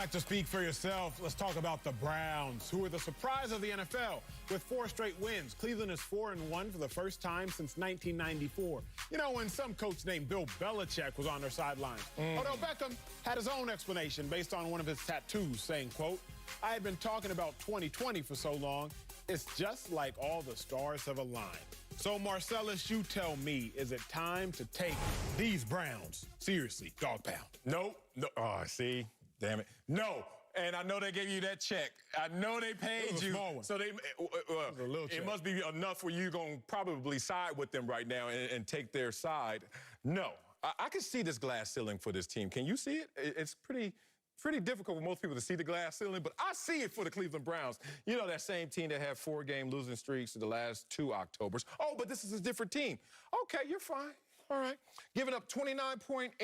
back to Speak for Yourself. Let's talk about the Browns, who are the surprise of the NFL with 4 straight wins. Cleveland is 4-1 for the first time since 1994. You know, when some coach named Bill Belichick was on their sidelines. Odell Beckham had his own explanation based on one of his tattoos, saying, quote, "I had been talking about 2020 for so long, it's just like all the stars have aligned." So, Marcellus, you tell me, is it time to take these Browns seriously, dog pound? No. Oh, see? Damn it. No. And I know they gave you that check. I know they paid you. Small one. So they, it must be enough where you're going to probably side with them right now and take their side. No. I can see this glass ceiling for this team. Can you see it? It's pretty difficult for most people to see the glass ceiling, but I see it for the Cleveland Browns. You know, that same team that had 4-game losing streaks in the last 2 Octobers. Oh, but this is a different team. Okay, you're fine. All right. Giving up 29.8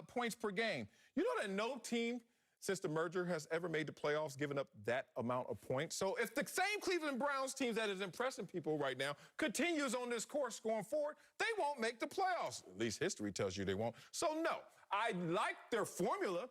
points per game. You know that no team since the merger has ever made the playoffs giving up that amount of points? So if the same Cleveland Browns team that is impressing people right now continues on this course going forward, they won't make the playoffs. At least history tells you they won't. So no, I like their formula.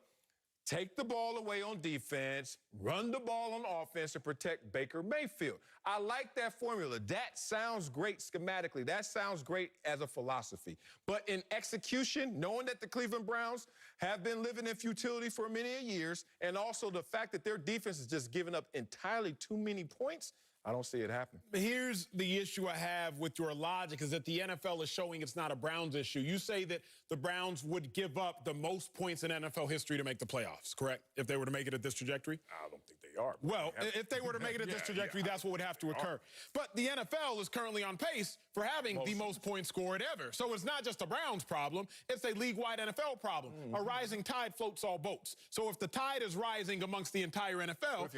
Take the ball away on defense, run the ball on offense to protect Baker Mayfield. I like that formula. That sounds great schematically. That sounds great as a philosophy. But in execution, knowing that the Cleveland Browns have been living in futility for many years, and also the fact that their defense is just giving up entirely too many points, I don't see it happening. Here's the issue I have with your logic is that the NFL is showing it's not a Browns issue. You say that the Browns would give up the most points in NFL history to make the playoffs, correct? If they were to make it at this trajectory? I don't think they are. Well, if they were to make it at this trajectory, that's what would have to occur. But the NFL is currently on pace for having the most points scored ever. So it's not just a Browns problem, it's a league-wide NFL problem. A rising tide floats all boats. So if the tide is rising amongst the entire NFL,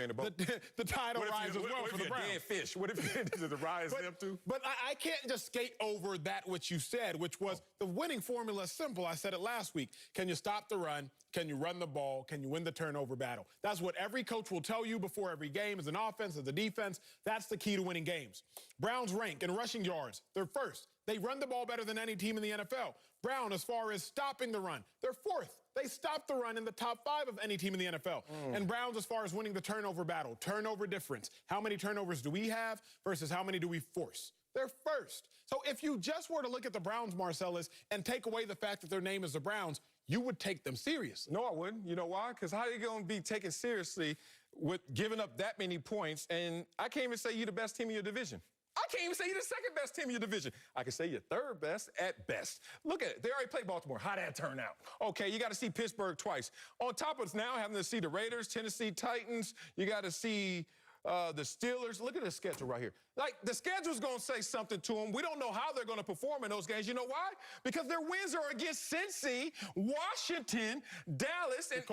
the tide will rise as well for the Browns. Fish. What if you the rise them too? But I can't just skate over that which you said, which was the winning formula is simple. I said it last week. Can you stop the run? Can you run the ball? Can you win the turnover battle? That's what every coach will tell you before every game as an offense, as a defense. That's the key to winning games. Browns rank in rushing yards. They're first. They run the ball better than any team in the NFL. Brown, as far as stopping the run, they're fourth. They stop the run in the top 5 of any team in the NFL. And Browns, as far as winning the turnover battle, turnover difference. How many turnovers do we have versus how many do we force? They're first. So if you just were to look at the Browns, Marcellus, and take away the fact that their name is the Browns, you would take them seriously. No, I wouldn't. You know why? Because how are you going to be taken seriously with giving up that many points? And I can't even say you're the best team in your division. I can't even say you're the second best team in your division. I can say you're third best at best. Look at it. They already played Baltimore. How'd that turn out? Okay, you got to see Pittsburgh twice. On top of now having to see the Raiders, Tennessee Titans, you got to see the Steelers. Look at the schedule right here. Like, the schedule's going to say something to them. We don't know how they're going to perform in those games. You know why? Because their wins are against Cincy, Washington, Dallas, and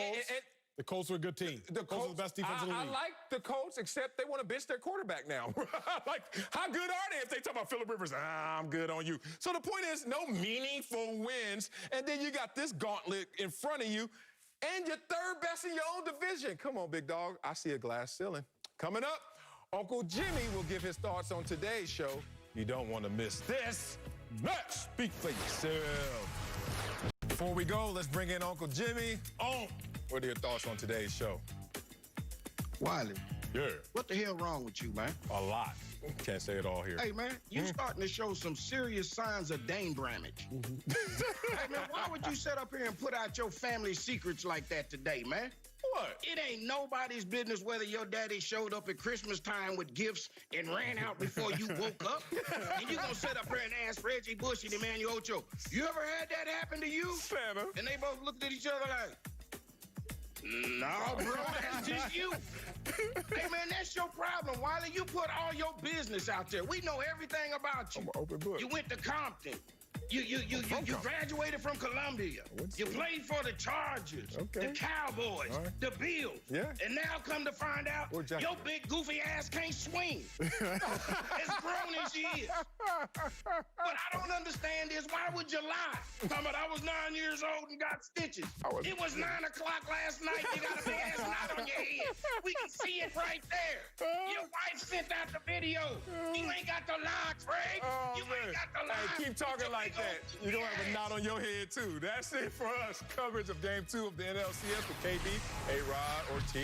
the Colts are a good team. The Colts are the best defense in the league. I like the Colts, except they want to bench their quarterback now. Like, how good are they if they talk about Phillip Rivers? I'm good on you. So the point is, no meaningful wins, and then you got this gauntlet in front of you, and you're third best in your own division. Come on, big dog. I see a glass ceiling. Coming up, Uncle Jimmy will give his thoughts on today's show. You don't want to miss this. Let's speak for yourself. Before we go, let's bring in Uncle Jimmy. What are your thoughts on today's show? Wiley. Yeah. What the hell wrong with you, man? A lot. Can't say it all here. Hey, man, you starting to show some serious signs of Dane Bramage. Hey, man, why would you sit up here and put out your family secrets like that today, man? What? It ain't nobody's business whether your daddy showed up at Christmas time with gifts and ran out before you woke up. And you gonna sit up here and ask Reggie Bush and Emmanuel Ocho, you ever had that happen to you? Santa. And they both looked at each other like, no, bro, that's just you. Hey, man, that's your problem, Wiley. You put all your business out there. We know everything about you. I'm an open book. You went to Compton. You graduated from Columbia. You played for the Chargers, the Cowboys, the Bills. Yeah. And now come to find out, your big goofy ass can't swing. As grown as she is. What I don't understand is, why would you lie? Talking about I was 9 years old and got stitches. It was 9 o'clock last night. You got a big ass knot on your head. We can see it right there. Your wife sent out the video. You ain't got the lie, Craig. Oh, You man. ain't got the lie. Hey, keep talking like that. You're going to have a knot on your head, too. That's it for us. Coverage of Game 2 of the NLCS with KB, A-Rod, Ortiz.